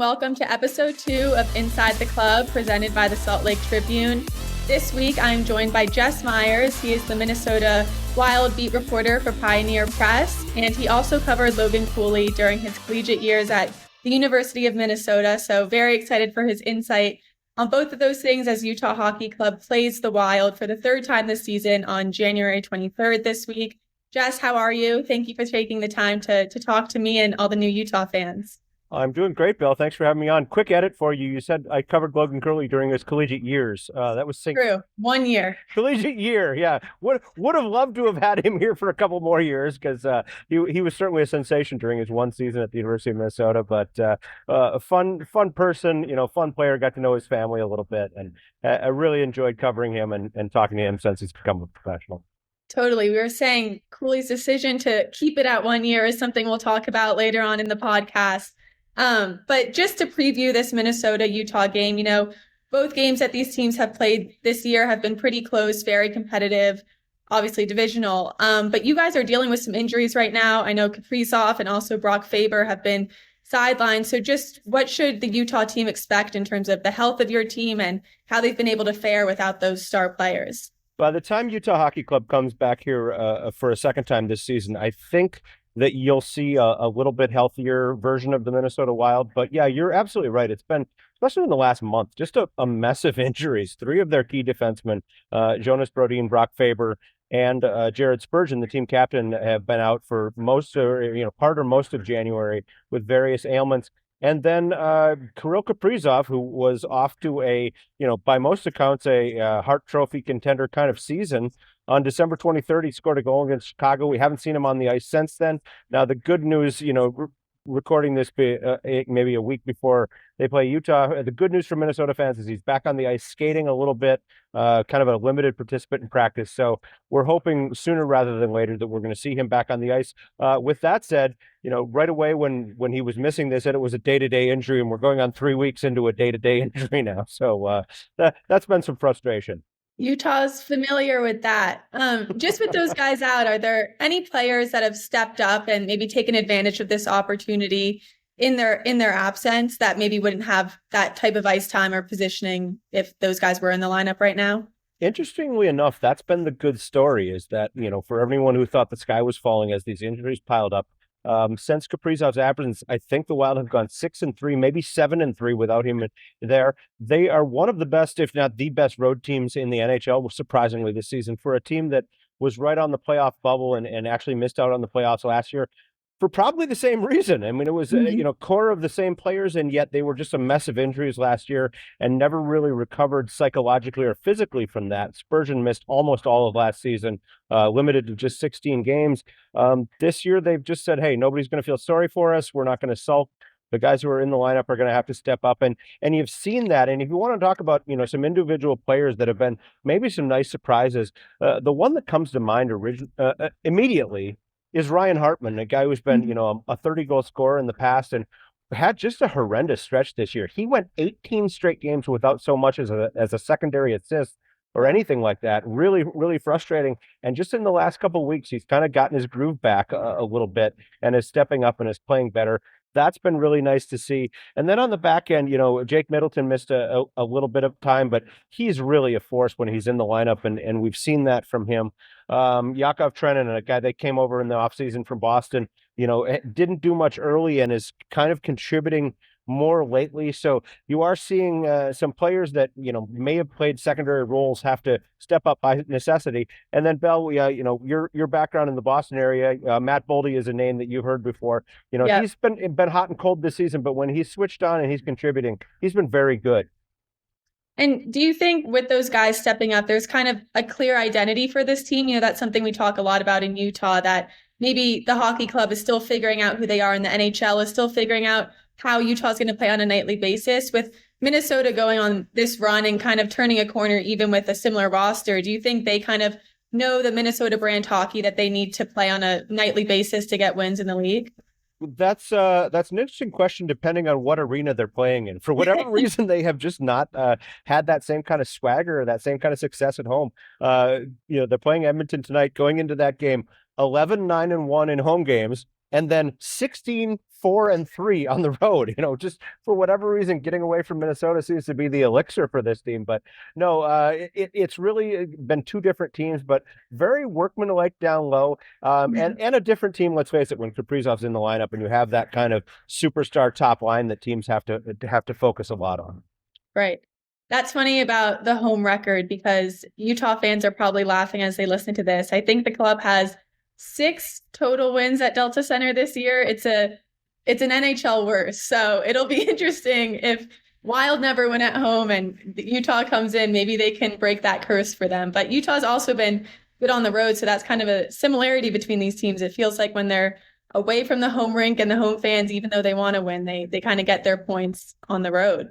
Welcome to episode 2 of Inside the Club, presented by the Salt Lake Tribune. This week, I'm joined by Jess Myers. He is the Minnesota Wild beat reporter for Pioneer Press, and he also covered Logan Cooley during his collegiate years at the University of Minnesota. So very excited for his insight on both of those things as Utah Hockey Club plays the Wild for the third time this season on January 23rd this week. Jess, how are you? Thank you for taking the time to talk to me and all the new Utah fans. I'm doing great, Bill. Thanks for having me on. Quick edit for you. You said I covered Logan Cooley during his collegiate years. That was True. 1 year. Collegiate year, yeah. Would have loved to have had him here for a couple more years because he was certainly a sensation during his one season at the University of Minnesota. But a fun person, fun player. Got to know his family a little bit, and I really enjoyed covering him and talking to him since he's become a professional. Totally. We were saying Cooley's decision to keep it at 1 year is something we'll talk about later on in the podcast. But just to preview this Minnesota-Utah game, both games that these teams have played this year have been pretty close, very competitive, obviously divisional. But you guys are dealing with some injuries right now. I know Kaprizov and also Brock Faber have been sidelined. So just what should the Utah team expect in terms of the health of your team and how they've been able to fare without those star players? By the time Utah Hockey Club comes back here for a second time this season, I think that you'll see a little bit healthier version of the Minnesota Wild. But yeah, you're absolutely right. It's been, especially in the last month, just a mess of injuries. 3 of their key defensemen, Jonas Brodin, Brock Faber, and Jared Spurgeon, the team captain, have been out for part or most of January with various ailments. And then Kirill Kaprizov, who was off to by most accounts, a Hart Trophy contender kind of season. On December 23rd, he scored a goal against Chicago. We haven't seen him on the ice since then. Now, the good news, recording this maybe a week before they play Utah, the good news for Minnesota fans is he's back on the ice skating a little bit, kind of a limited participant in practice. So we're hoping sooner rather than later that we're going to see him back on the ice. With that said, right away when he was missing, they said it was a day-to-day injury, and we're going on 3 weeks into a day-to-day injury now. So that's been some frustration. Utah's familiar with that. Just with those guys out, are there any players that have stepped up and maybe taken advantage of this opportunity in their absence that maybe wouldn't have that type of ice time or positioning if those guys were in the lineup right now? Interestingly enough, that's been the good story, is that, for everyone who thought the sky was falling as these injuries piled up, since Kaprizov's absence, I think the Wild have gone 6-3, maybe 7-3 without him there. They are one of the best, if not the best, road teams in the NHL, surprisingly, this season, for a team that was right on the playoff bubble and actually missed out on the playoffs last year for probably the same reason. I mean, it was, core of the same players, and yet they were just a mess of injuries last year and never really recovered psychologically or physically from that. Spurgeon missed almost all of last season, limited to just 16 games. This year, they've just said, hey, nobody's going to feel sorry for us. We're not going to sulk. The guys who are in the lineup are going to have to step up. And you've seen that. And if you want to talk about, some individual players that have been maybe some nice surprises, the one that comes to mind immediately is Ryan Hartman, a guy who's been, a 30-goal scorer in the past and had just a horrendous stretch this year. He went 18 straight games without so much as a secondary assist or anything like that. Really, really frustrating. And just in the last couple of weeks, he's kind of gotten his groove back a little bit and is stepping up and is playing better. That's been really nice to see. And then on the back end, Jake Middleton missed a little bit of time, but he's really a force when he's in the lineup, and we've seen that from him. Yakov Trenin, a guy that came over in the offseason from Boston, didn't do much early and is kind of contributing more lately. So you are seeing some players that, may have played secondary roles have to step up by necessity. And then Belle, your background in the Boston area, Matt Boldy is a name that you've heard before. Yep. He's been hot and cold this season, but when he's switched on and he's contributing, he's been very good. And do you think with those guys stepping up, there's kind of a clear identity for this team? That's something we talk a lot about in Utah, that maybe the hockey club is still figuring out who they are, and the NHL is still figuring out how Utah's going to play on a nightly basis. With Minnesota going on this run and kind of turning a corner even with a similar roster, do you think they kind of know the Minnesota brand hockey that they need to play on a nightly basis to get wins in the league? That's an interesting question, depending on what arena they're playing in. For whatever reason, they have just not had that same kind of swagger or that same kind of success at home. They're playing Edmonton tonight, going into that game 11-9-1 in home games, and then 16-4-3 on the road. Just for whatever reason, getting away from Minnesota seems to be the elixir for this team. But no, it's really been two different teams, but very workmanlike down low, and a different team. Let's face it, when Kaprizov's in the lineup and you have that kind of superstar top line that teams have to focus a lot on. Right. That's funny about the home record, because Utah fans are probably laughing as they listen to this. I think the club has 6 total wins at Delta Center this year. It's an NHL worst. So it'll be interesting if Wild never win at home and Utah comes in, maybe they can break that curse for them. But Utah's also been good on the road. So that's kind of a similarity between these teams. It feels like when they're away from the home rink and the home fans, even though they want to win, they kind of get their points on the road.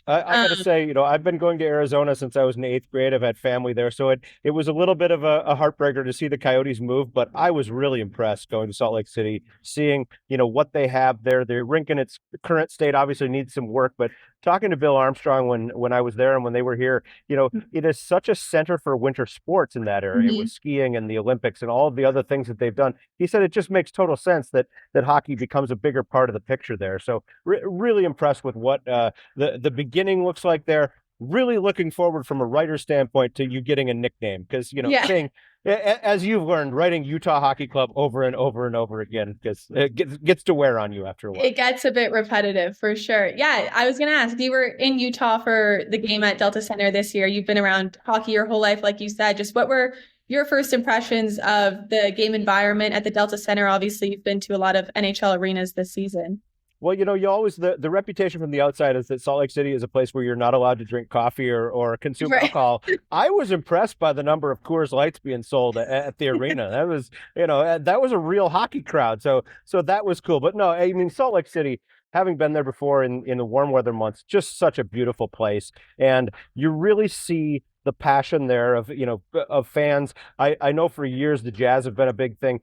I got to say, I've been going to Arizona since I was in 8th grade. I've had family there. So it was a little bit of a heartbreaker to see the Coyotes move, but I was really impressed going to Salt Lake City, seeing, what they have there. Their rink in its current state obviously needs some work, but talking to Bill Armstrong when I was there and when they were here, it is such a center for winter sports in that area with skiing and the Olympics and all of the other things that they've done. He said it just makes total sense that hockey becomes a bigger part of the picture there. So really impressed with what the beginning looks like there. Really looking forward from a writer standpoint to you getting a nickname, because saying, as you've learned, writing Utah Hockey Club over and over and over again, because it gets to wear on you after a while. It gets a bit repetitive for sure. Yeah, I was going to ask, you were in Utah for the game at Delta Center this year. You've been around hockey your whole life, like you said. Just what were your first impressions of the game environment at the Delta Center? Obviously, you've been to a lot of NHL arenas this season. Well, you always, the reputation from the outside is that Salt Lake City is a place where you're not allowed to drink coffee or consume alcohol. I was impressed by the number of Coors Lights being sold at the arena. That was, that was a real hockey crowd. So that was cool. But no, I mean, Salt Lake City, having been there before in the warm weather months, just such a beautiful place. And you really see the passion there of fans. I know for years the Jazz have been a big thing.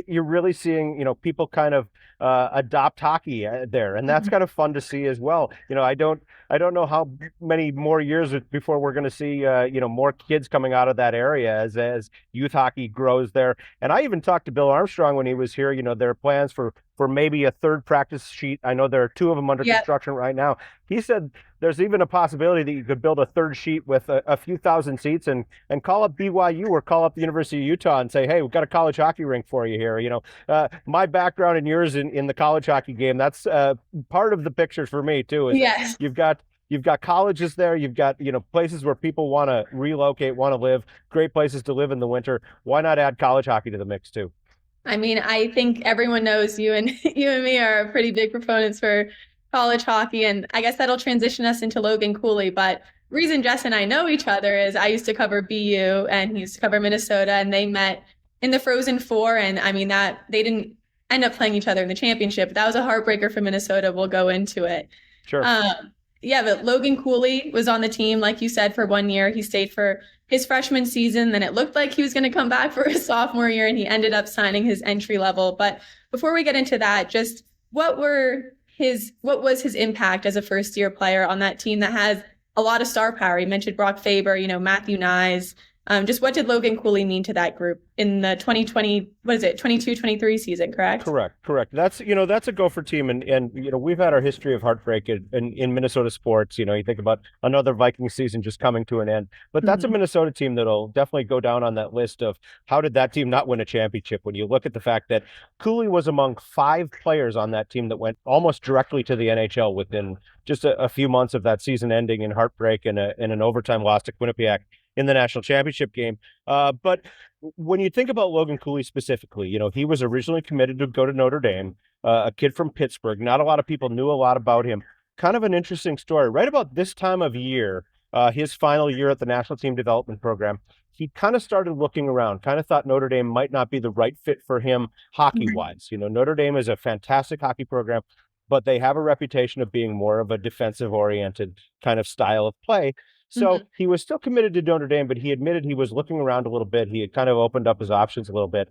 You're really seeing, people kind of adopt hockey there, and that's kind of fun to see as well. I don't know how many more years before we're going to see more kids coming out of that area as youth hockey grows there. And I even talked to Bill Armstrong when he was here. There are plans for maybe a third practice sheet. I know there are 2 of them under construction right now. He said there's even a possibility that you could build a third sheet with a few thousand seats and call up BYU or call up the University of Utah and say, hey, we've got a college hockey rink for you here. My background and yours in the college hockey game, that's part of the picture for me too. Yes. You've got colleges there. You've got, places where people want to relocate, want to live, great places to live in the winter. Why not add college hockey to the mix too? I mean, I think everyone knows you and me are pretty big proponents for college hockey, and I guess that'll transition us into Logan Cooley. But reason Jess and I know each other is I used to cover BU and he used to cover Minnesota, and they met in the Frozen Four. And I mean, that they didn't end up playing each other in the championship. That was a heartbreaker for Minnesota. We'll go into it. Sure. Yeah, but Logan Cooley was on the team, like you said, for 1 year. He stayed for his freshman season. Then it looked like he was going to come back for his sophomore year, and he ended up signing his entry level. But before we get into that, just what was his impact as a first year player on that team that has a lot of star power? You mentioned Brock Faber, Matthew Nyes. Just what did Logan Cooley mean to that group in the 2020, 22-23 season, correct? Correct. That's a Gopher team. And we've had our history of heartbreak in Minnesota sports. You think about another Viking season just coming to an end. But that's a Minnesota team that'll definitely go down on that list of how did that team not win a championship, when you look at the fact that Cooley was among 5 players on that team that went almost directly to the NHL within just a few months of that season ending in heartbreak and an overtime loss to Quinnipiac in the national championship game. But when you think about Logan Cooley specifically, he was originally committed to go to Notre Dame, a kid from Pittsburgh. Not a lot of people knew a lot about him. Kind of an interesting story. Right about this time of year, his final year at the national team development program, he kind of started looking around, kind of thought Notre Dame might not be the right fit for him hockey-wise. Notre Dame is a fantastic hockey program, but they have a reputation of being more of a defensive-oriented kind of style of play. So he was still committed to Notre Dame, but he admitted he was looking around a little bit. He had kind of opened up his options a little bit.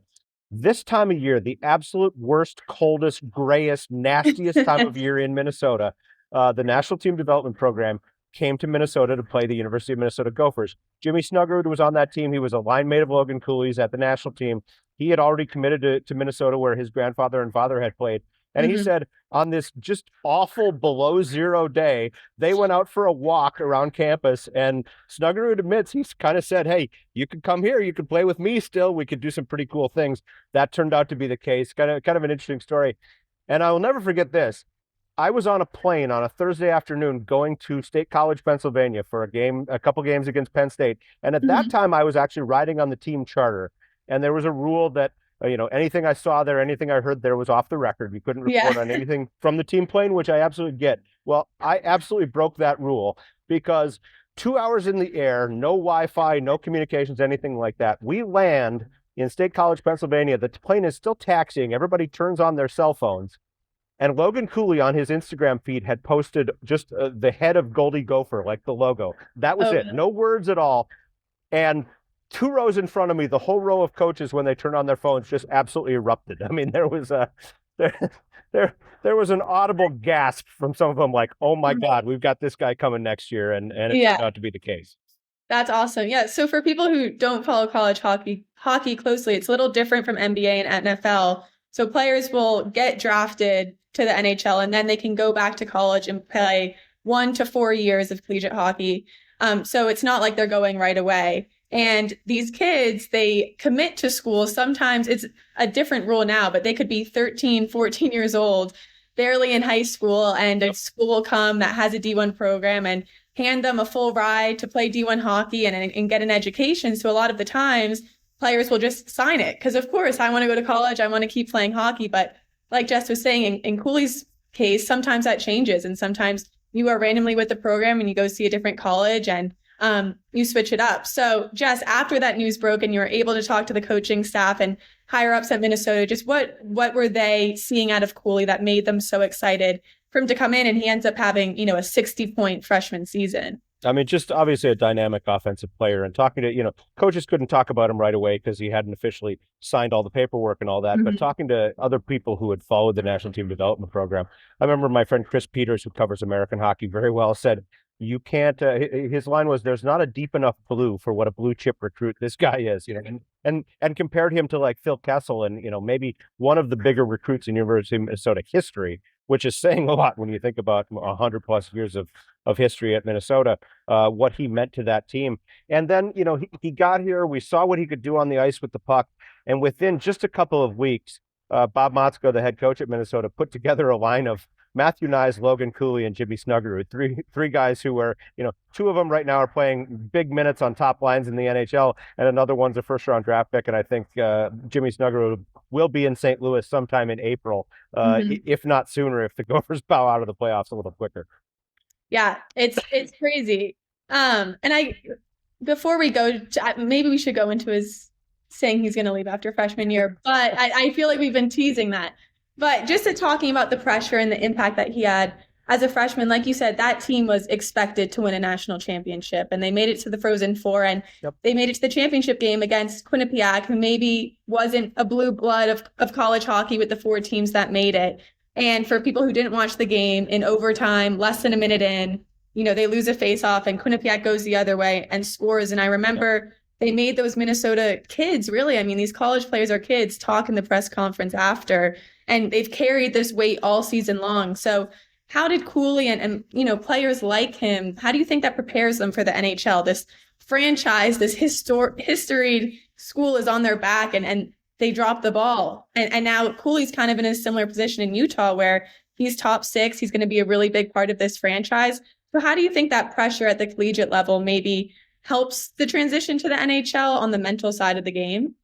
This time of year, the absolute worst, coldest, grayest, nastiest time of year in Minnesota, the National Team Development Program came to Minnesota to play the University of Minnesota Gophers. Jimmy Snuggerud was on that team. He was a line mate of Logan Cooley's at the national team. he had already committed to Minnesota, where his grandfather and father had played. And he said on this just awful below zero day, they went out for a walk around campus, and Snuggerud admits, he's kind of said, hey, you could come here, you could play with me still, we could do some pretty cool things. That turned out to be the case. Kind of an interesting story. And I will never forget this. I was on a plane on a Thursday afternoon going to State College, Pennsylvania for a couple games against Penn State. And at that time, I was actually riding on the team charter. And there was a rule that, anything I saw there, anything I heard there was off the record. We couldn't report on anything from the team plane, which I absolutely get. Well, I absolutely broke that rule because 2 hours in the air, no Wi-Fi, no communications, anything like that. We land in State College, Pennsylvania. The plane is still taxiing. Everybody turns on their cell phones. And Logan Cooley on his Instagram feed had posted just the head of Goldie Gopher, like the logo. That was it. No words at all. And 2 rows in front of me, the whole row of coaches, when they turned on their phones, just absolutely erupted. I mean, there was an audible gasp from some of them, like, "Oh my God, we've got this guy coming next year," and it turned out to be the case. That's awesome. Yeah. So for people who don't follow college hockey closely, it's a little different from NBA and NFL. So players will get drafted to the NHL, and then they can go back to college and play 1 to 4 years of collegiate hockey. So it's not like they're going right away. And these kids, they commit to school. Sometimes it's a different rule now, but they could be 13, 14 years old, barely in high school, and a school will come that has a D1 program and hand them a full ride to play D1 hockey and get an education. So a lot of the times, players will just sign it because, of course, I want to go to college. I want to keep playing hockey. But like Jess was saying, in Cooley's case, sometimes that changes. And sometimes you are randomly with the program and you go see a different college and you switch it up. So Jess, after that news broke and you were able to talk to the coaching staff and higher ups at Minnesota, just what were they seeing out of Cooley that made them so excited for him to come in, and he ends up having, a 60-point freshman season? I mean, just obviously a dynamic offensive player, and talking to, coaches couldn't talk about him right away because he hadn't officially signed all the paperwork and all that. But talking to other people who had followed the national team development program, I remember my friend Chris Peters, who covers American hockey very well, said, you can't, his line was, there's not a deep enough blue for what a blue chip recruit this guy is, and compared him to like Phil Kessel and, maybe one of the bigger recruits in University of Minnesota history, which is saying a lot when you think about 100 plus years of history at Minnesota, what he meant to that team. And then, he got here, we saw what he could do on the ice with the puck. And within just a couple of weeks, Bob Motzko, the head coach at Minnesota, put together a line of Matthew Nyes, Logan Cooley, and Jimmy Snuggerud, three guys who were, 2 of them right now are playing big minutes on top lines in the NHL, and another one's a first-round draft pick, and I think Jimmy Snuggerud will be in St. Louis sometime in April, if not sooner, if the Gophers bow out of the playoffs a little quicker. Yeah, it's crazy. And before we go, maybe we should go into his saying he's going to leave after freshman year, but I feel like we've been teasing that. But just talking about the pressure and the impact that he had as a freshman, like you said, that team was expected to win a national championship, and they made it to the Frozen Four, and they made it to the championship game against Quinnipiac, who maybe wasn't a blue blood of college hockey with the 4 teams that made it. And for people who didn't watch the game, in overtime, less than a minute in, they lose a face-off, and Quinnipiac goes the other way and scores. And I remember they made those Minnesota kids, really, I mean, these college players are kids, talk in the press conference after, and they've carried this weight all season long. So how did Cooley and players like him, how do you think that prepares them for the NHL? This franchise, this history school is on their back, and they drop the ball. And now Cooley's kind of in a similar position in Utah where he's top 6. He's going to be a really big part of this franchise. So how do you think that pressure at the collegiate level maybe helps the transition to the NHL on the mental side of the game?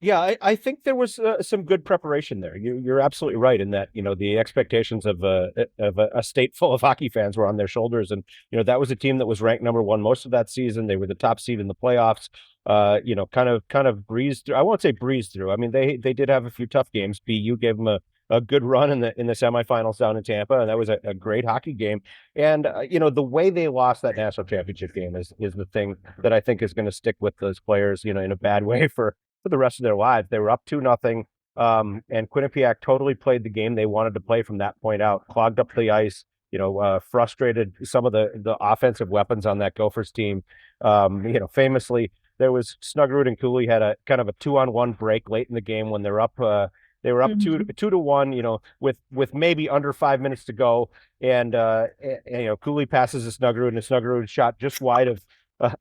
Yeah, I think there was some good preparation there. You're absolutely right in that, the expectations of a state full of hockey fans were on their shoulders. And, that was a team that was ranked number 1 most of that season. They were the top seed in the playoffs, kind of breezed through. I won't say breezed through. I mean, they did have a few tough games. BU gave them a good run in the semifinals down in Tampa, and that was a great hockey game. And the way they lost that national championship game is the thing that I think is going to stick with those players, in a bad way for the rest of their lives. They were up 2-0, and Quinnipiac totally played the game they wanted to play from that point out, clogged up the ice, frustrated some of the offensive weapons on that Gophers team. Famously, there was Snuggerud and Cooley had a kind of a 2-on-1 break late in the game when they're up. They were up Mhm. 2-1, with maybe under 5 minutes to go, and Cooley passes to Snuggerud, and Snuggerud shot just wide of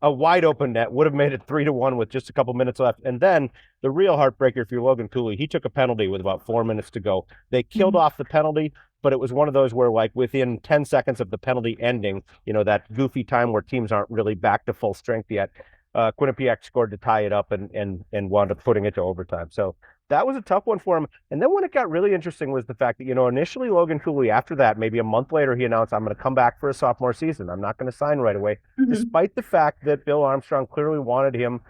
a wide open net, would have made it 3-1 with just a couple minutes left. And then the real heartbreaker, if you're Logan Cooley, he took a penalty with about 4 minutes to go. They killed Mhm. off the penalty, but it was one of those where, like, within 10 seconds of the penalty ending, that goofy time where teams aren't really back to full strength yet, Quinnipiac scored to tie it up and wound up putting it to overtime. So that was a tough one for him. And then when it got really interesting was the fact that, initially Logan Cooley, after that, maybe a month later, he announced, I'm going to come back for a sophomore season. I'm not going to sign right away, Mhm. despite the fact that Bill Armstrong clearly wanted him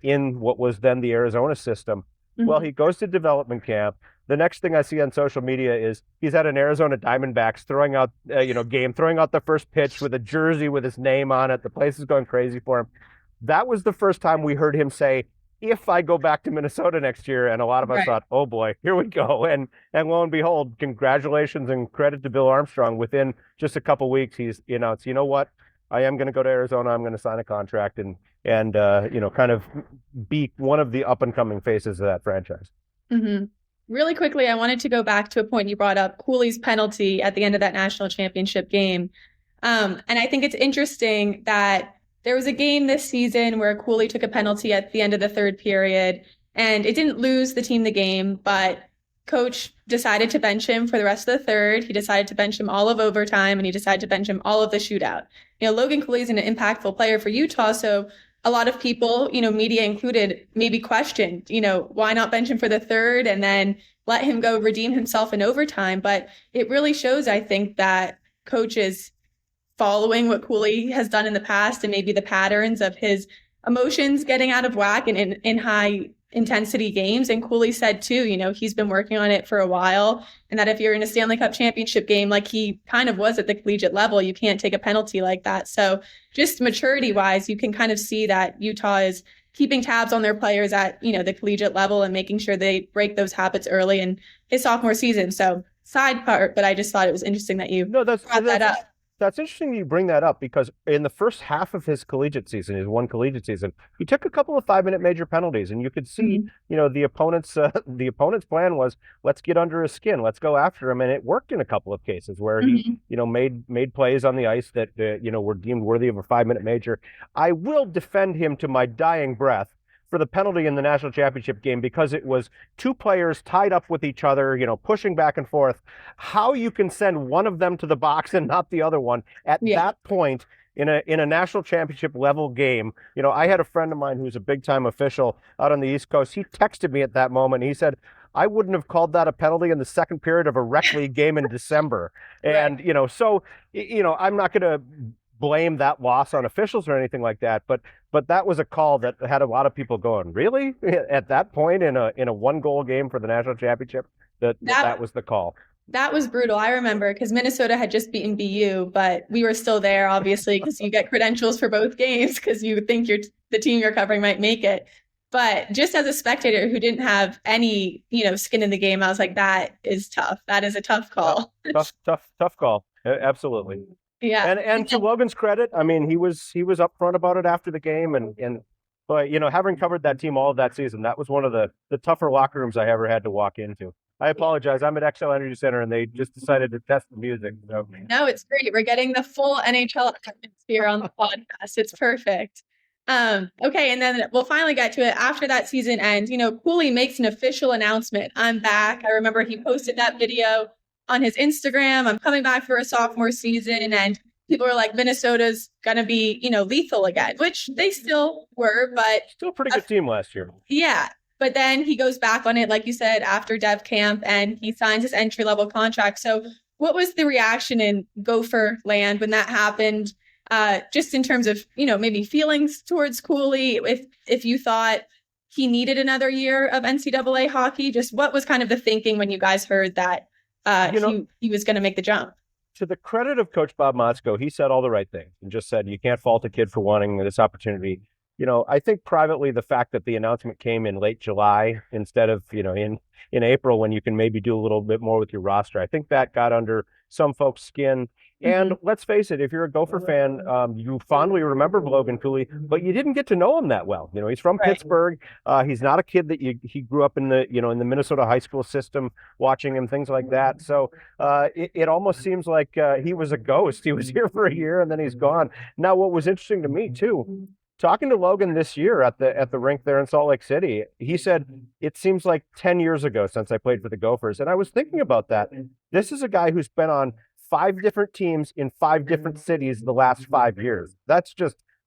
in what was then the Arizona system. Well, Mhm. he goes to development camp. The next thing I see on social media is he's at an Arizona Diamondbacks throwing out the first pitch with a jersey with his name on it. The place is going crazy for him. That was the first time we heard him say, if I go back to Minnesota next year. And a lot of us Right. thought, oh boy, here we go. And lo and behold, congratulations and credit to Bill Armstrong. Within just a couple weeks, he's announced, you know what? I am going to go to Arizona. I'm going to sign a contract and kind of be one of the up and coming faces of that franchise. Mhm. Really quickly, I wanted to go back to a point you brought up, Cooley's penalty at the end of that national championship game. And I think it's interesting that there was a game this season where Cooley took a penalty at the end of the third period, and it didn't lose the team the game, but coach decided to bench him for the rest of the third. He decided to bench him all of overtime, and he decided to bench him all of the shootout. Logan Cooley is an impactful player for Utah, so a lot of people, media included, maybe questioned, why not bench him for the third and then let him go redeem himself in overtime? But it really shows, I think, that coaches following what Cooley has done in the past and maybe the patterns of his emotions getting out of whack and in high intensity games. And Cooley said too, he's been working on it for a while, and that if you're in a Stanley Cup championship game, like he kind of was at the collegiate level, you can't take a penalty like that. So just maturity wise, you can kind of see that Utah is keeping tabs on their players at, the collegiate level and making sure they break those habits early in his sophomore season. So side part, but I just thought it was interesting that you No, brought that up. That's interesting you bring that up, because in the first half of his collegiate season, his one collegiate season, he took a couple of 5-minute major penalties, and you could see, the opponent's plan was, let's get under his skin, let's go after him, and it worked in a couple of cases where he, made plays on the ice that were deemed worthy of a 5-minute major. I will defend him to my dying breath for the penalty in the national championship game, because it was two players tied up with each other, pushing back and forth. How you can send one of them to the box and not the other one at that point in a national championship level game. I had a friend of mine who's a big time official out on the East Coast. He texted me at that moment. He said, I wouldn't have called that a penalty in the second period of a rec league game in December. And, so, I'm not going to blame that loss on officials or anything like that, but that was a call that had a lot of people going, really? At that point in a 1-goal game for the national championship, that was the call. That was brutal. I remember, because Minnesota had just beaten BU, but we were still there, obviously, because you get credentials for both games because you think the team you're covering might make it. But just as a spectator who didn't have any, skin in the game, I was like, that is tough. That is a tough call. Tough call. Absolutely. Yeah. And to Logan's credit, I mean, he was upfront about it after the game, but having covered that team all of that season, that was one of the tougher locker rooms I ever had to walk into. I apologize. I'm at XL Energy Center, and they just decided to test the music. So. No, it's great. We're getting the full NHL atmosphere on the podcast. It's perfect. Okay, and then we'll finally get to it after that season ends. Cooley makes an official announcement. I'm back. I remember he posted that video on his Instagram. I'm coming back for a sophomore season, and people were like, Minnesota's gonna be, lethal again, which they still were, but still a pretty good team last year. Yeah. But then he goes back on it, like you said, after Dev Camp, and he signs his entry-level contract. So what was the reaction in Gopher land when that happened? Just in terms of, maybe feelings towards Cooley, if you thought he needed another year of NCAA hockey, just what was kind of the thinking when you guys heard that he was going to make the jump? To the credit of Coach Bob Motzko, he said all the right things and just said, you can't fault a kid for wanting this opportunity. I think privately, the fact that the announcement came in late July instead of, in April, when you can maybe do a little bit more with your roster, I think that got under some folks' skin. And let's face it, if you're a Gopher fan, you fondly remember Logan Cooley, but you didn't get to know him that well. He's from Pittsburgh. He's not a kid that he grew up in the in the Minnesota high school system, watching him, things like that. So it almost seems like he was a ghost. He was here for a year and then he's gone. Now, what was interesting to me too, talking to Logan this year at the rink there in Salt Lake City, he said, it seems like 10 years ago since I played for the Gophers. And I was thinking about that. This is a guy who's been on 5 different teams in 5 different cities the last 5 years. That's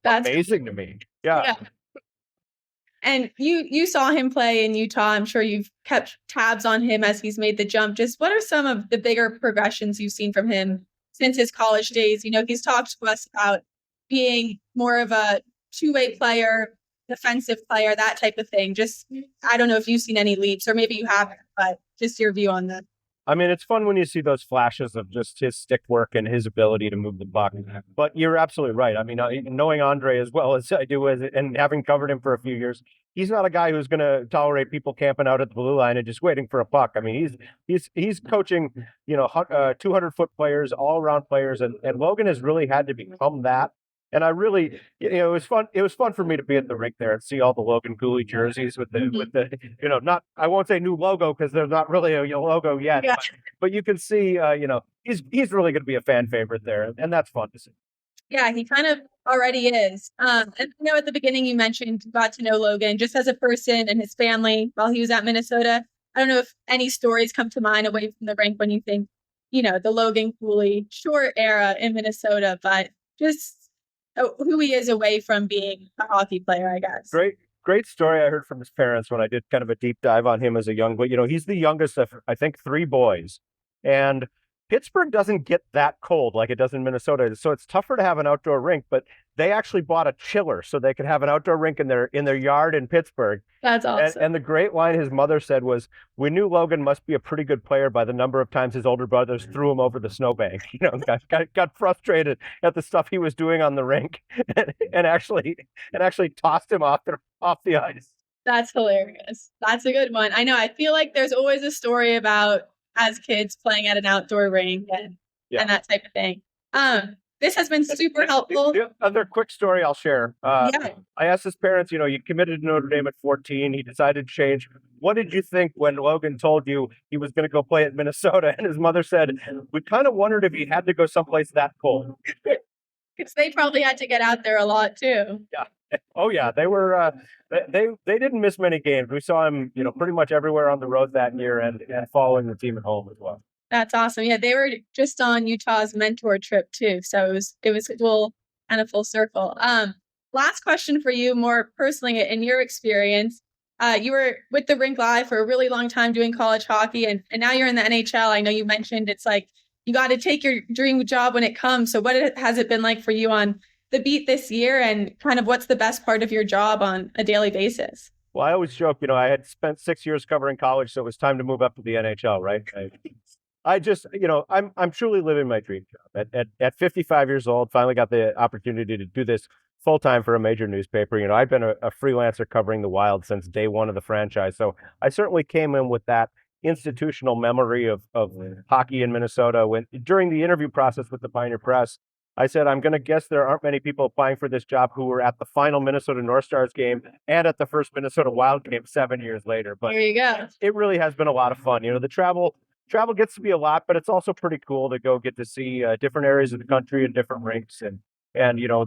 amazing to me. Yeah. And you saw him play in Utah. I'm sure you've kept tabs on him as he's made the jump. Just what are some of the bigger progressions you've seen from him since his college days? He's talked to us about being more of a two-way player, defensive player, that type of thing. Just, I don't know if you've seen any leaps, or maybe you haven't, but just your view on that. I mean, it's fun when you see those flashes of just his stick work and his ability to move the puck. But you're absolutely right. I mean, knowing Andre as well as I do, and having covered him for a few years, he's not a guy who's going to tolerate people camping out at the blue line and just waiting for a puck. I mean, he's coaching, 200-foot players, all-around players, and Logan has really had to become that. And I really, it was fun. It was fun for me to be at the rink there and see all the Logan Cooley jerseys with the not, I won't say new logo because there's not really a logo yet, but you can see, he's really going to be a fan favorite there, and that's fun to see. Yeah, he kind of already is. And at the beginning you mentioned you got to know Logan just as a person and his family while he was at Minnesota. I don't know if any stories come to mind away from the rink when you think, the Logan Cooley short era in Minnesota, but just who he is away from being a hockey player, I guess. Great story I heard from his parents when I did kind of a deep dive on him as a young boy. He's the youngest of, I think, 3 boys. And Pittsburgh doesn't get that cold like it does in Minnesota. So it's tougher to have an outdoor rink, but they actually bought a chiller so they could have an outdoor rink in their yard in Pittsburgh. That's awesome. And the great line his mother said was, we knew Logan must be a pretty good player by the number of times his older brothers threw him over the snowbank. Got frustrated at the stuff he was doing on the rink and actually tossed him off the ice. That's hilarious. That's a good one. I know. I feel like there's always a story about as kids playing at an outdoor rink and that type of thing. This has been super helpful. Another quick story I'll share. I asked his parents, you committed to Notre Dame at 14. He decided to change. What did you think when Logan told you he was going to go play at Minnesota? And his mother said, we kind of wondered if he had to go someplace that cold. Because they probably had to get out there a lot too. Yeah. Oh yeah. They were, they didn't miss many games. We saw him, pretty much everywhere on the road that year and following the team at home as well. That's awesome. Yeah, they were just on Utah's mentor trip too. So it was cool and a full circle. Last question for you, more personally, in your experience. You were with the Rink Live for a really long time doing college hockey, and now you're in the NHL. I know you mentioned it's like you got to take your dream job when it comes. So what has it been like for you on the beat this year, and kind of what's the best part of your job on a daily basis? Well, I always joke, I had spent 6 years covering college, so it was time to move up to the NHL, right? I just, I'm truly living my dream job. At 55 years old, finally got the opportunity to do this full time for a major newspaper. I've been a freelancer covering the Wild since day one of the franchise. So I certainly came in with that institutional memory of hockey in Minnesota. During the interview process with the Pioneer Press, I said, I'm going to guess there aren't many people applying for this job who were at the final Minnesota North Stars game and at the first Minnesota Wild game 7 years later. But there you go. It really has been a lot of fun. The travel gets to be a lot, but it's also pretty cool to go get to see different areas of the country and different rinks. And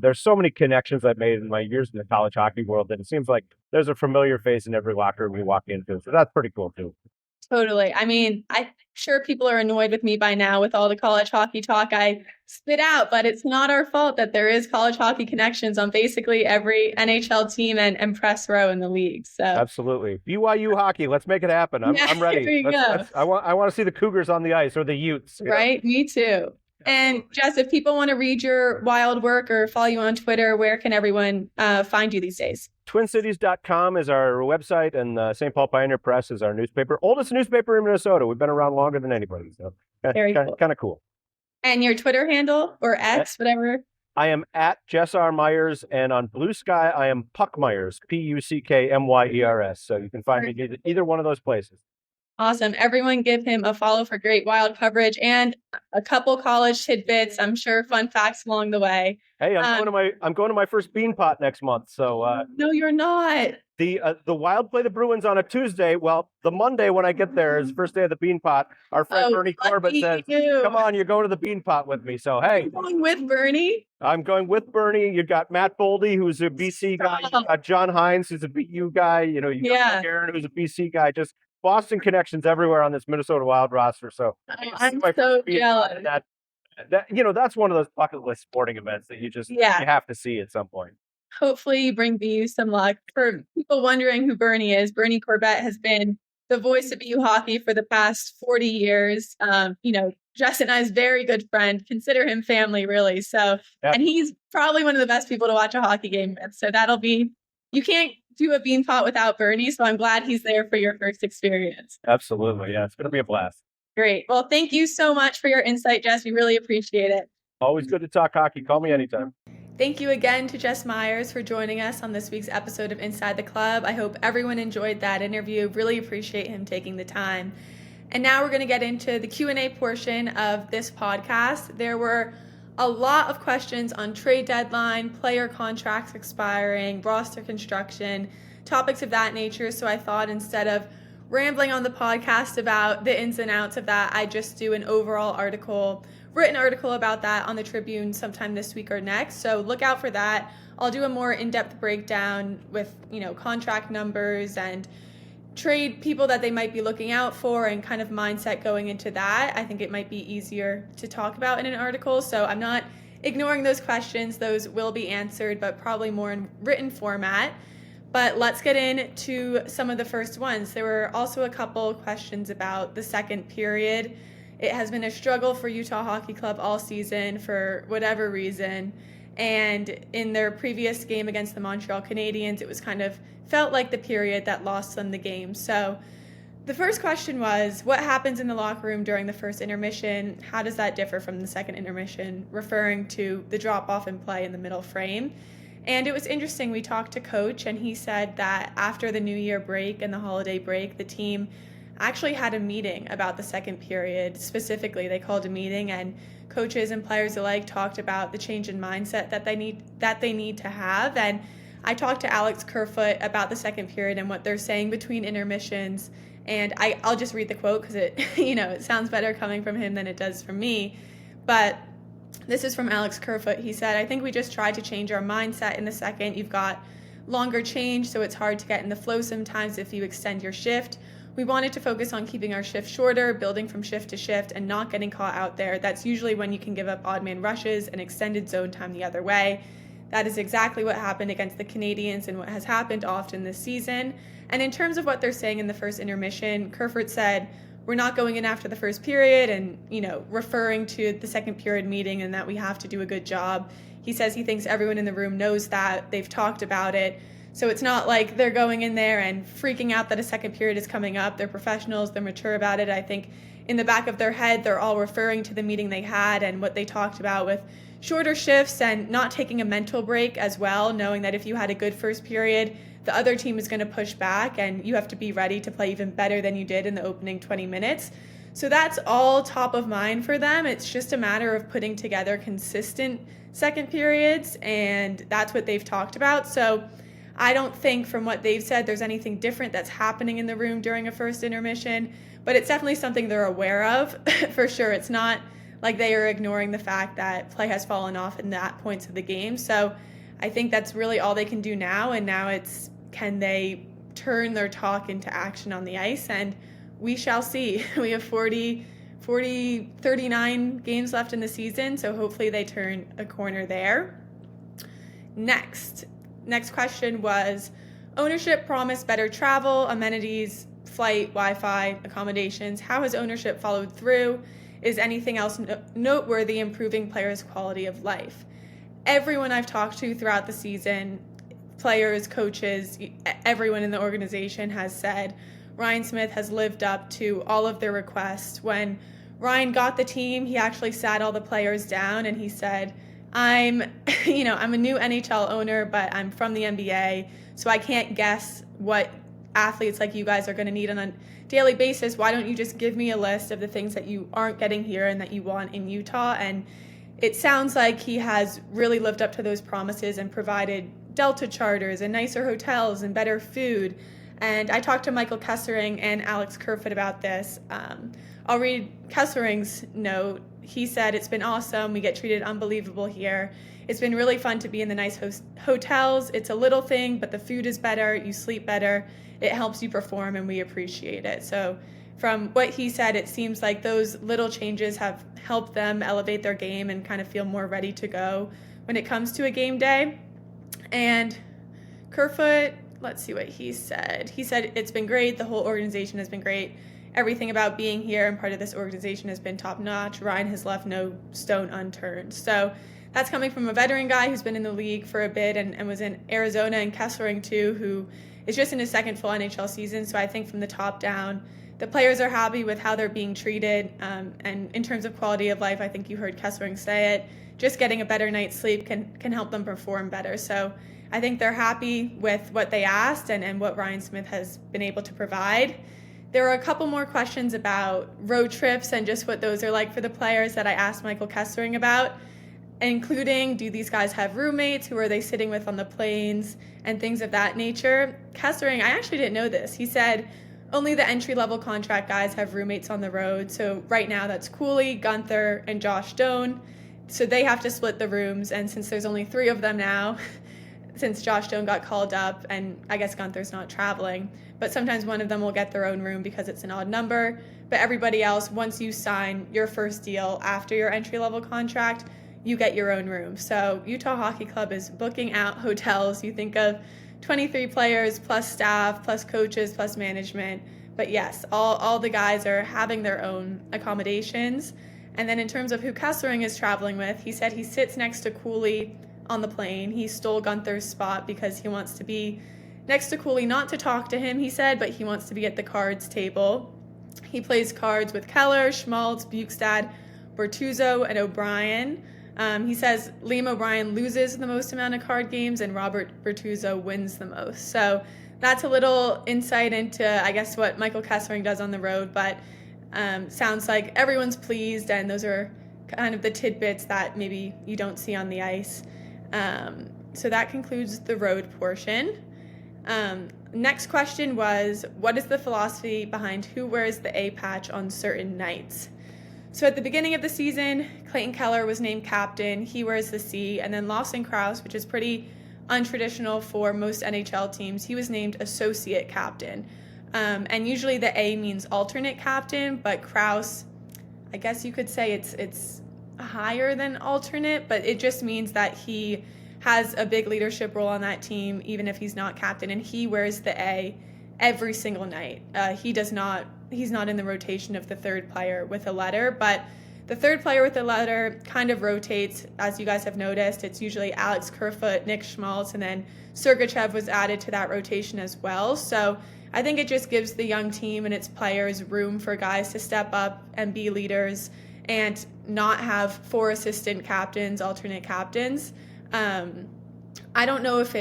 there's so many connections I've made in my years in the college hockey world that it seems like there's a familiar face in every locker room we walk into. So that's pretty cool too. Totally. I mean, I'm sure people are annoyed with me by now with all the college hockey talk I spit out, but it's not our fault that there is college hockey connections on basically every NHL team and press row in the league. So absolutely. BYU hockey. Let's make it happen. I'm ready. There you go. I want to see the Cougars on the ice, or the Utes. Right. Me too. And Jess, if people want to read your Wild work or follow you on Twitter, where can everyone find you these days? TwinCities.com is our website, and St. Paul Pioneer Press is our newspaper. Oldest newspaper in Minnesota. We've been around longer than anybody. So very cool. Kind of cool. And your Twitter handle or X, whatever? I am at Jess R. Myers, and on Blue Sky, I am Puck Myers, Puckmyers. So you can find me either one of those places. Awesome. Everyone give him a follow for great Wild coverage and a couple college tidbits. I'm sure fun facts along the way. Hey, I'm going to my first bean pot next month. So no, you're not. the Wild play the Bruins on a Tuesday. Well, the Monday when I get there is the first day of the bean pot. Our friend Bernie Corbett says, "Come on, you're going to the bean pot with me." So hey, you're going with Bernie. I'm going with Bernie. You got Matt Boldy, who's a BC guy. You got John Hines, who's a BU guy. You know, you got Aaron, who's a BC guy. Just Boston connections everywhere on this Minnesota Wild roster. So I'm so jealous. That's one of those bucket list sporting events that you have to see at some point. Hopefully you bring BU some luck. For people wondering who Bernie is, Bernie Corbett has been the voice of BU hockey for the past 40 years. Jess and I's very good friend, consider him family really. So, and he's probably one of the best people to watch a hockey game with. So you can't do a bean pot without Bernie. So I'm glad he's there for your first experience. Absolutely. Yeah, it's going to be a blast. Great. Well, thank you so much for your insight, Jess. We really appreciate it. Always good to talk hockey. Call me anytime. Thank you again to Jess Myers for joining us on this week's episode of Inside the Club. I hope everyone enjoyed that interview. Really appreciate him taking the time. And now we're going to get into the Q&A portion of this podcast. There were a lot of questions on trade deadline, player contracts expiring, roster construction, topics of that nature. So I thought instead of rambling on the podcast about the ins and outs of that, I just do an overall written article about that on the Tribune sometime this week or next. So look out for that. I'll do a more in-depth breakdown with, contract numbers and trade people that they might be looking out for and kind of mindset going into that. I think it might be easier to talk about in an article. So I'm not ignoring those questions. Those will be answered, but probably more in written format. But let's get into some of the first ones. There were also a couple questions about the second period. It has been a struggle for Utah Hockey Club all season for whatever reason. And in their previous game against the Montreal Canadiens, it was kind of felt like the period that lost them the game. So the first question was, what happens in the locker room during the first intermission? How does that differ from the second intermission, referring to the drop-off in play in the middle frame? And it was interesting. We talked to Coach, and he said that after the New Year break and the holiday break, the team actually had a meeting about the second period. Specifically, they called a meeting, and coaches and players alike talked about the change in mindset that they need to have. And I talked to Alex Kerfoot about the second period and what they're saying between intermissions. And I'll just read the quote because it sounds better coming from him than it does from me. But this is from Alex Kerfoot. He said, "I think we just tried to change our mindset in the second. You've got longer change, so it's hard to get in the flow sometimes if you extend your shift. We wanted to focus on keeping our shift shorter, building from shift to shift, and not getting caught out there. That's usually when you can give up odd man rushes and extended zone time the other way. That is exactly what happened against the Canadiens and what has happened often this season." And in terms of what they're saying in the first intermission, Kerfoot said, "We're not going in after the first period," and, referring to the second period meeting and that we have to do a good job. He says he thinks everyone in the room knows that. They've talked about it. So it's not like they're going in there and freaking out that a second period is coming up. They're professionals. They're mature about it. I think in the back of their head, they're all referring to the meeting they had and what they talked about with shorter shifts and not taking a mental break as well, knowing that if you had a good first period, the other team is going to push back and you have to be ready to play even better than you did in the opening 20 minutes. So that's all top of mind for them. It's just a matter of putting together consistent second periods, and that's what they've talked about. So I don't think from what they've said there's anything different that's happening in the room during a first intermission, but it's definitely something they're aware of for sure. It's not like they are ignoring the fact that play has fallen off in that points of the game. So I think that's really all they can do now, and now it's can they turn their talk into action on the ice, and we shall see. We have 39 games left in the season, so hopefully they turn a corner there. Next question was, ownership promised better travel, amenities, flight, Wi-Fi, accommodations. How has ownership followed through? Is anything else noteworthy improving players' quality of life? Everyone I've talked to throughout the season, players, coaches, everyone in the organization has said Ryan Smith has lived up to all of their requests. When Ryan got the team, he actually sat all the players down and he said, I'm a new NHL owner, but I'm from the NBA, so I can't guess what athletes like you guys are going to need on a daily basis. Why don't you just give me a list of the things that you aren't getting here and that you want in Utah? And it sounds like he has really lived up to those promises and provided Delta charters and nicer hotels and better food. And I talked to Michael Kessering and Alex Kerfoot about this. I'll read Kessering's note. He said, "It's been awesome. We get treated unbelievable here. It's been really fun to be in the nice hotels. It's a little thing, but the food is better. You sleep better. It helps you perform, and we appreciate it." So from what he said, it seems like those little changes have helped them elevate their game and kind of feel more ready to go when it comes to a game day. And Kerfoot, let's see what he said. He said, "It's been great. The whole organization has been great. Everything about being here and part of this organization has been top notch. Ryan has left no stone unturned." So that's coming from a veteran guy who's been in the league for a bit and was in Arizona, and Kessering too, who is just in his second full NHL season. So I think from the top down, the players are happy with how they're being treated. And in terms of quality of life, I think you heard Kessering say it, just getting a better night's sleep can help them perform better. So I think they're happy with what they asked and what Ryan Smith has been able to provide. There were a couple more questions about road trips and just what those are like for the players that I asked Michael Kessering about, including, do these guys have roommates? Who are they sitting with on the planes? And things of that nature. Kessering, I actually didn't know this. He said only the entry-level contract guys have roommates on the road. So right now that's Cooley, Gunther, and Josh Doan. So they have to split the rooms. And since there's only 3 of them now, since Josh Doan got called up, and I guess Gunther's not traveling, but sometimes one of them will get their own room because it's an odd number. But everybody else, once you sign your first deal after your entry-level contract, you get your own room. So Utah Hockey Club is booking out hotels. You think of 23 players plus staff plus coaches plus management. But yes, all the guys are having their own accommodations. And then in terms of who Kessering is traveling with, he said he sits next to Cooley on the plane. He stole Gunther's spot because he wants to be next to Cooley, not to talk to him, he said, but he wants to be at the cards table. He plays cards with Keller, Schmaltz, Bukestad, Bertuzzo, and O'Brien. He says Liam O'Brien loses the most amount of card games and Robert Bertuzzo wins the most. So that's a little insight into, I guess, what Michael Kessering does on the road, but sounds like everyone's pleased, and those are kind of the tidbits that maybe you don't see on the ice. So that concludes the road portion. Next question was, what is the philosophy behind who wears the A patch on certain nights? So at the beginning of the season, Clayton Keller was named captain. He wears the C. And then Lawson Crouse, which is pretty untraditional for most NHL teams, he was named associate captain. And usually the A means alternate captain, but Crouse, I guess you could say it's higher than alternate, but it just means that he has a big leadership role on that team, even if he's not captain, and he wears the A every single night. He's not in the rotation of the third player with a letter, but the third player with a letter kind of rotates, as you guys have noticed. It's usually Alex Kerfoot, Nick Schmaltz, and then Sergachev was added to that rotation as well. So I think it just gives the young team and its players room for guys to step up and be leaders and not have 4 assistant captains, alternate captains. I don't know if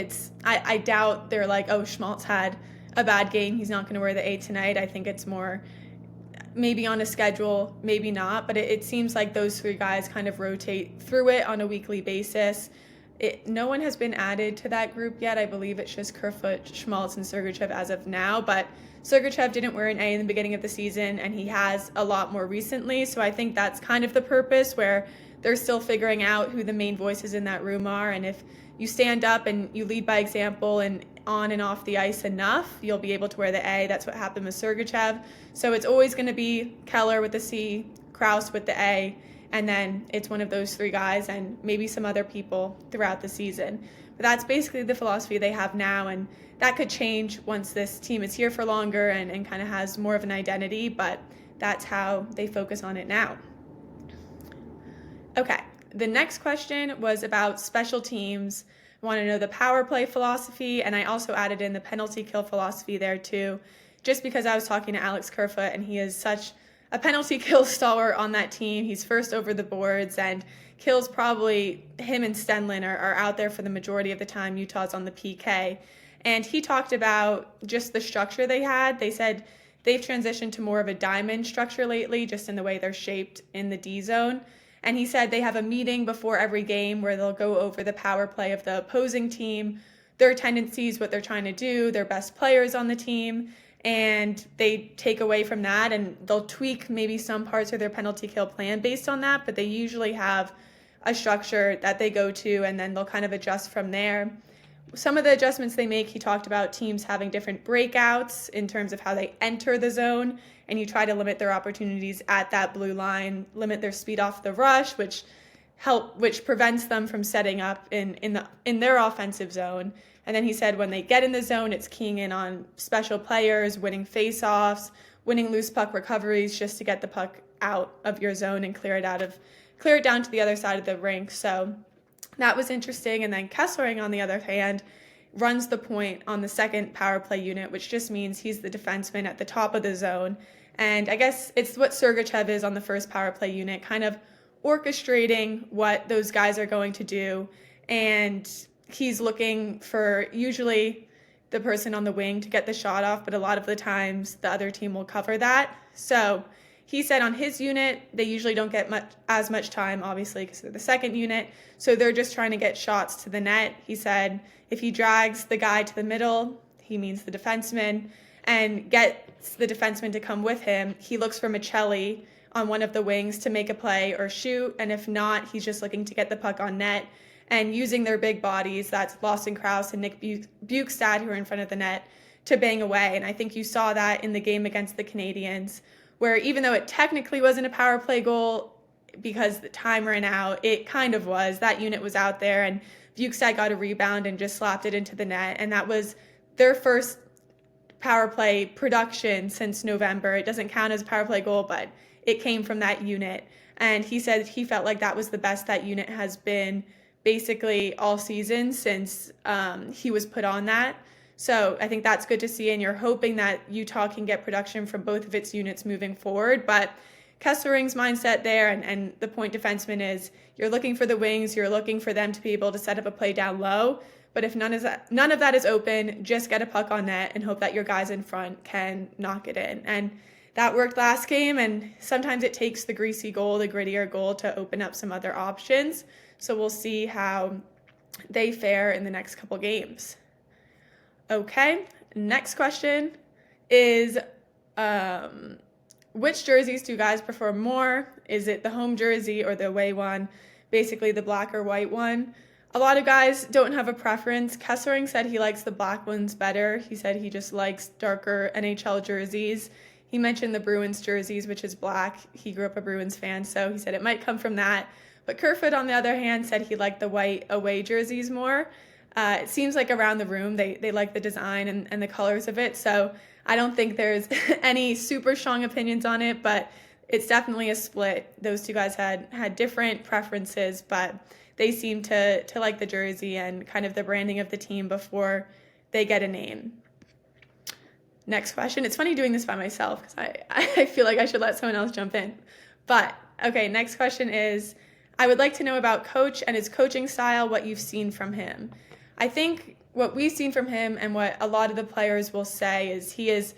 I doubt they're like, oh, Schmaltz had a bad game, he's not going to wear the A tonight. I think it's more maybe on a schedule, maybe not, but it seems like those 3 guys kind of rotate through it on a weekly basis. No one has been added to that group yet. I believe it's just Kerfoot, Schmaltz, and Sergachev as of now, but Sergachev didn't wear an A in the beginning of the season, and he has a lot more recently, so I think that's kind of the purpose, where they're still figuring out who the main voices in that room are, and if you stand up and you lead by example and on and off the ice enough, you'll be able to wear the A. That's what happened with Sergachev. So it's always going to be Keller with the C, Crouse with the A, and then it's one of those 3 guys and maybe some other people throughout the season. But that's basically the philosophy they have now, and that could change once this team is here for longer and kind of has more of an identity, but that's how they focus on it now. Okay, the next question was about special teams. I want to know the power play philosophy, and I also added in the penalty kill philosophy there too, just because I was talking to Alex Kerfoot, and he is such a penalty kill stalwart on that team. He's first over the boards, and kills probably him and Stenlin are out there for the majority of the time Utah's on the PK. And he talked about just the structure they had. They said they've transitioned to more of a diamond structure lately, just in the way they're shaped in the D zone. And he said they have a meeting before every game where they'll go over the power play of the opposing team, their tendencies, what they're trying to do, their best players on the team, and they take away from that and they'll tweak maybe some parts of their penalty kill plan based on that, but they usually have a structure that they go to and then they'll kind of adjust from there. Some of the adjustments they make, he talked about teams having different breakouts in terms of how they enter the zone, and you try to limit their opportunities at that blue line, limit their speed off the rush, which prevents them from setting up in their offensive zone. And then he said when they get in the zone, it's keying in on special players, winning face-offs, winning loose puck recoveries just to get the puck out of your zone and clear it down to the other side of the rink. So that was interesting. And then Kessering, on the other hand, runs the point on the second power play unit, which just means he's the defenseman at the top of the zone. And I guess it's what Sergachev is on the first power play unit, kind of orchestrating what those guys are going to do. And he's looking for usually the person on the wing to get the shot off, but a lot of the times the other team will cover that. So he said on his unit, they usually don't get as much time, obviously, because they're the second unit. So they're just trying to get shots to the net. He said if he drags the guy to the middle, he means the defenseman, and gets the defenseman to come with him, he looks for Michelli on one of the wings to make a play or shoot. And if not, he's just looking to get the puck on net. And using their big bodies, that's Lawson Krause and Nick Bukestad, who are in front of the net, to bang away. And I think you saw that in the game against the Canadiens, where even though it technically wasn't a power play goal because the time ran out, it kind of was. That unit was out there, and Bukestad got a rebound and just slapped it into the net. And that was their first power play production since November. It doesn't count as a power play goal, but it came from that unit. And he said he felt like that was the best that unit has been basically all season since he was put on that. So I think that's good to see, and you're hoping that Utah can get production from both of its units moving forward. But Kessering's mindset there and the point defenseman is you're looking for the wings, you're looking for them to be able to set up a play down low. But if none of that is open, just get a puck on net and hope that your guys in front can knock it in. And that worked last game, and sometimes it takes the greasy goal, the grittier goal, to open up some other options. So we'll see how they fare in the next couple games. Okay, next question is which jerseys do you guys prefer more? Is it the home jersey or the away one? Basically the black or white one. A lot of guys don't have a preference. Kessering said he likes the black ones better. He said he just likes darker NHL jerseys. He mentioned the Bruins jerseys, which is black. He grew up a Bruins fan, so he said it might come from that. But Kerfoot, on the other hand, said he liked the white away jerseys more. It seems like around the room they like the design and the colors of it. So I don't think there's any super strong opinions on it, but it's definitely a split. Those two guys had different preferences, but they seem to like the jersey and kind of the branding of the team before they get a name. Next question. It's funny doing this by myself because I feel like I should let someone else jump in. But, okay, next question is, I would like to know about Coach and his coaching style, what you've seen from him. I think what we've seen from him and what a lot of the players will say is he is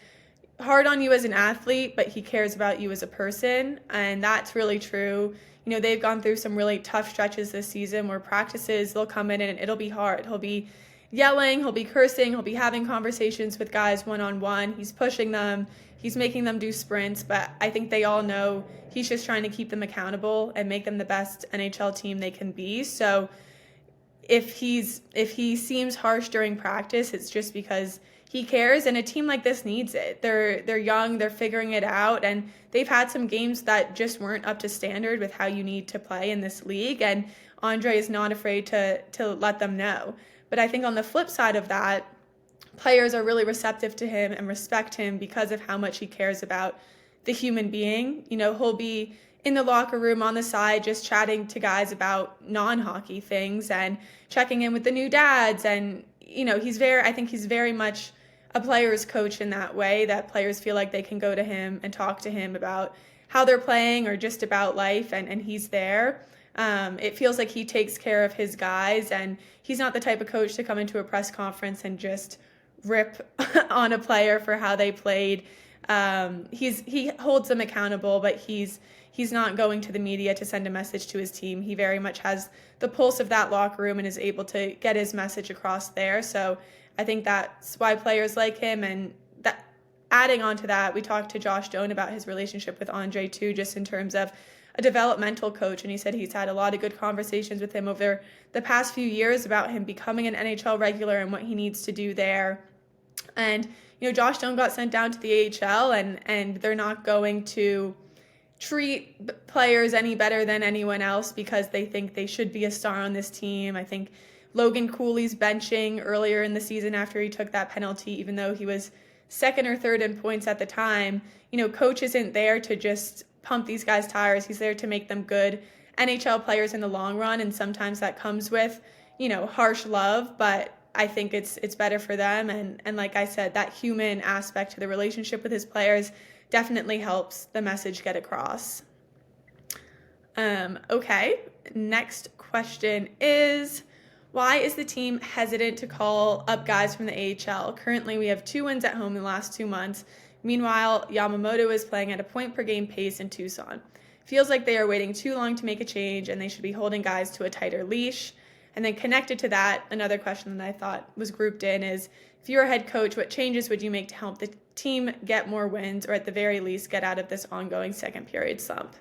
hard on you as an athlete, but he cares about you as a person, and that's really true. You know, they've gone through some really tough stretches this season where practices, they'll come in and it'll be hard. He'll be yelling, he'll be cursing, he'll be having conversations with guys one-on-one. He's pushing them, he's making them do sprints, but I think they all know he's just trying to keep them accountable and make them the best NHL team they can be. So if he seems harsh during practice, it's just because he cares, and a team like this needs it. They're young, they're figuring it out, and they've had some games that just weren't up to standard with how you need to play in this league, and Andre is not afraid to let them know. But I think on the flip side of that, players are really receptive to him and respect him because of how much he cares about the human being. You know, he'll be in the locker room on the side just chatting to guys about non-hockey things and checking in with the new dads, and you know, I think he's very much a player's coach in that way, that players feel like they can go to him and talk to him about how they're playing or just about life, and he's there. It feels like he takes care of his guys, and he's not the type of coach to come into a press conference and just rip on a player for how they played. He holds them accountable, but he's not going to the media to send a message to his team. He very much has the pulse of that locker room and is able to get his message across there. So I think that's why players like him. And that, adding on to that, we talked to Josh Doan about his relationship with Andre too, just in terms of a developmental coach. And he said he's had a lot of good conversations with him over the past few years about him becoming an NHL regular and what he needs to do there. And, Josh Doan got sent down to the AHL, and they're not going to treat players any better than anyone else because they think they should be a star on this team. I think Logan Cooley's benching earlier in the season after he took that penalty, even though he was second or third in points at the time. Coach isn't there to just pump these guys' tires. He's there to make them good NHL players in the long run, and sometimes that comes with, harsh love, but I think it's better for them. And like I said, that human aspect to the relationship with his players definitely helps the message get across. Okay, next question is, why is the team hesitant to call up guys from the AHL? Currently, we have 2 wins at home in the last 2 months. Meanwhile, Yamamoto is playing at a point-per-game pace in Tucson. Feels like they are waiting too long to make a change, and they should be holding guys to a tighter leash. And then connected to that, another question that I thought was grouped in is, if you were a head coach, what changes would you make to help the team get more wins, or at the very least get out of this ongoing second period slump?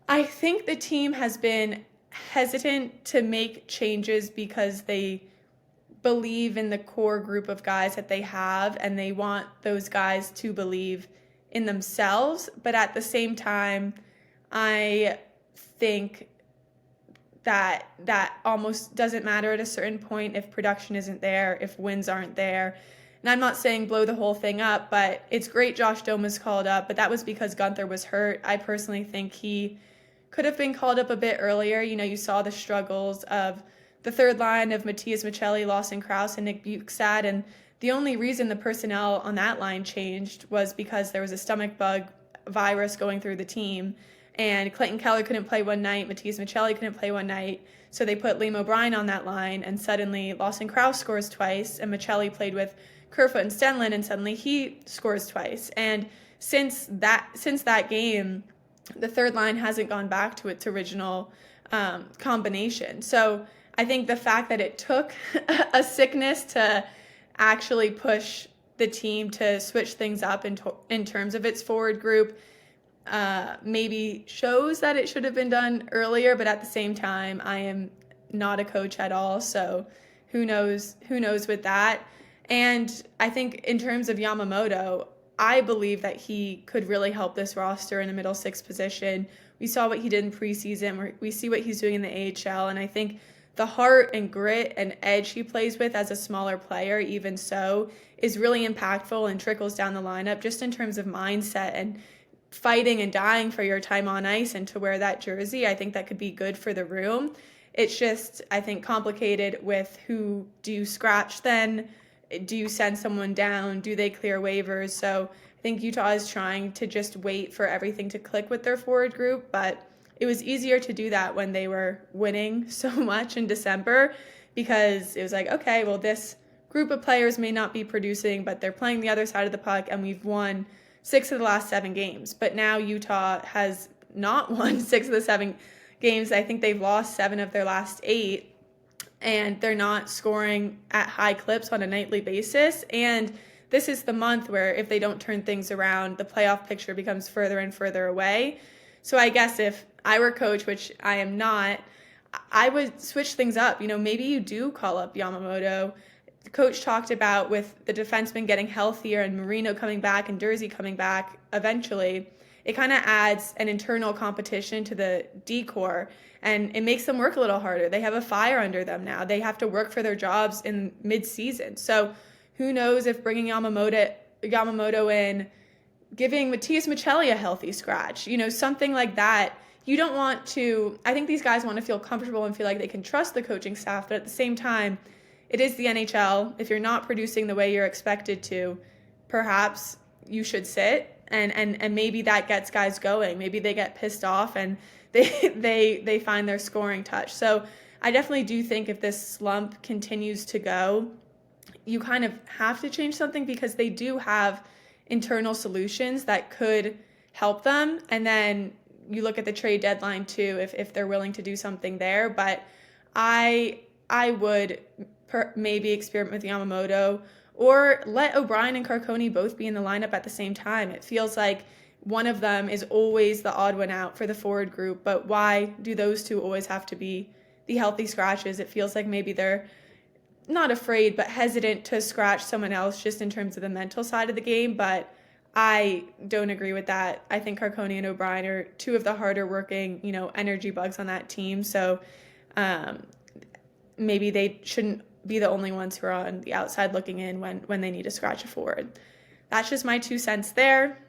I think the team has been hesitant to make changes because they believe in the core group of guys that they have, and they want those guys to believe in themselves. But at the same time, I think that almost doesn't matter at a certain point if production isn't there, if wins aren't there. And I'm not saying blow the whole thing up, but it's great Josh Doan was called up, but that was because Gunther was hurt. I personally think he could have been called up a bit earlier. You saw the struggles of the third line of Matias Maccelli, Lawson Krause, and Nick Bukestad, and the only reason the personnel on that line changed was because there was a stomach bug virus going through the team. And Clayton Keller couldn't play one night, Matias Maccelli couldn't play one night, so they put Liam O'Brien on that line, and suddenly Lawson Krause scores twice, and Maccelli played with Kerfoot and Stenlund, and suddenly he scores twice. And since that game, the third line hasn't gone back to its original combination. So I think the fact that it took a sickness to actually push the team to switch things up in terms of its forward group maybe shows that it should have been done earlier, but at the same time, I am not a coach at all, so who knows with that. And I think in terms of Yamamoto, I believe that he could really help this roster in the middle six position. We saw what he did in preseason. We see what he's doing in the AHL, and I think the heart and grit and edge he plays with as a smaller player, even so, is really impactful and trickles down the lineup just in terms of mindset and fighting and dying for your time on ice and to wear that jersey. I think that could be good for the room. It's just, I think, complicated with who do you scratch then? Do you send someone down? Do they clear waivers? So I think Utah is trying to just wait for everything to click with their forward group, but it was easier to do that when they were winning so much in December, because it was like, okay, well, this group of players may not be producing, but they're playing the other side of the puck, and we've won 6 of the last 7 games. But now Utah has not won 6 of the 7 games. I think they've lost 7 of their last 8, and they're not scoring at high clips on a nightly basis. And this is the month where if they don't turn things around, the playoff picture becomes further and further away. So I guess if I were coach, which I am not, I would switch things up. Maybe you do call up Yamamoto. The coach talked about with the defensemen getting healthier and Marino coming back and Dursey coming back eventually, it kind of adds an internal competition to the D-core, and it makes them work a little harder. They have a fire under them now. They have to work for their jobs in mid-season. So who knows if bringing Yamamoto in, giving Matias Maccelli a healthy scratch, something like that. You don't want to, I think these guys want to feel comfortable and feel like they can trust the coaching staff, but at the same time, it is the NHL. If you're not producing the way you're expected to, perhaps you should sit, and maybe that gets guys going. Maybe they get pissed off and they find their scoring touch. So I definitely do think if this slump continues to go, you kind of have to change something because they do have internal solutions that could help them. And then you look at the trade deadline too, if they're willing to do something there. But I would maybe experiment with Yamamoto, or let O'Brien and Carcone both be in the lineup at the same time. It feels like one of them is always the odd one out for the forward group, but why do those two always have to be the healthy scratches? It feels like maybe they're not afraid, but hesitant to scratch someone else just in terms of the mental side of the game. But I don't agree with that. I think Carcone and O'Brien are two of the harder working, energy bugs on that team. So maybe they shouldn't be the only ones who are on the outside looking in when they need to scratch a forward. That's just my 2 cents there.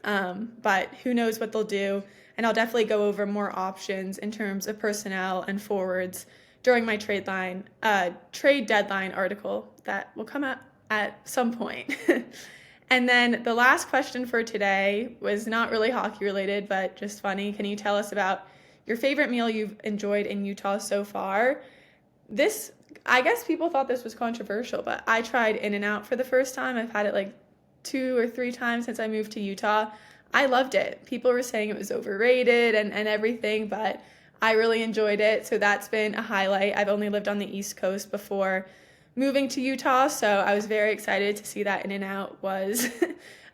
But who knows what they'll do. And I'll definitely go over more options in terms of personnel and forwards during my trade deadline article that will come out at some point. And then the last question for today was not really hockey related, but just funny. Can you tell us about your favorite meal you've enjoyed in Utah so far? I guess people thought this was controversial, but I tried In-N-Out for the first time. I've had it like 2 or 3 times since I moved to Utah. I loved it. People were saying it was overrated and everything, but I really enjoyed it. So that's been a highlight. I've only lived on the East Coast before moving to Utah, so I was very excited to see that In-N-Out was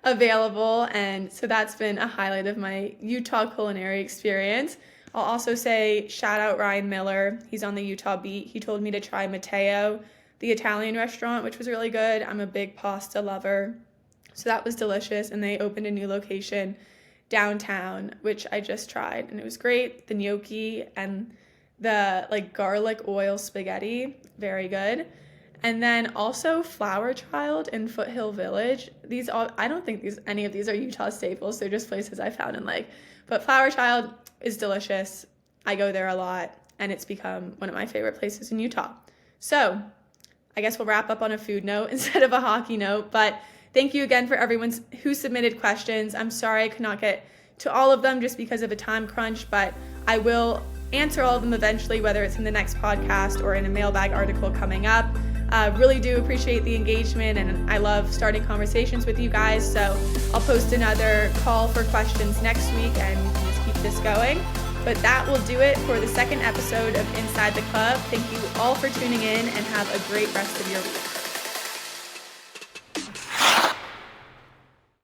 available. And so that's been a highlight of my Utah culinary experience. I'll also say shout out Ryan Miller. He's on the Utah beat. He told me to try Matteo, the Italian restaurant, which was really good. I'm a big pasta lover, so that was delicious. And they opened a new location downtown, which I just tried, and it was great. The gnocchi and the garlic oil spaghetti, very good. And then also Flower Child in Foothill Village. I don't think any of these are Utah staples. They're just places I found but Flower Child is delicious. I go there a lot, and it's become one of my favorite places in Utah. So I guess we'll wrap up on a food note instead of a hockey note, but thank you again for everyone who submitted questions. I'm sorry I could not get to all of them just because of a time crunch, but I will answer all of them eventually, whether it's in the next podcast or in a mailbag article coming up. Really do appreciate the engagement, and I love starting conversations with you guys. So I'll post another call for questions next week, and we can just keep this going. But that will do it for the second episode of Inside the Club. Thank you all for tuning in, and have a great rest of your week.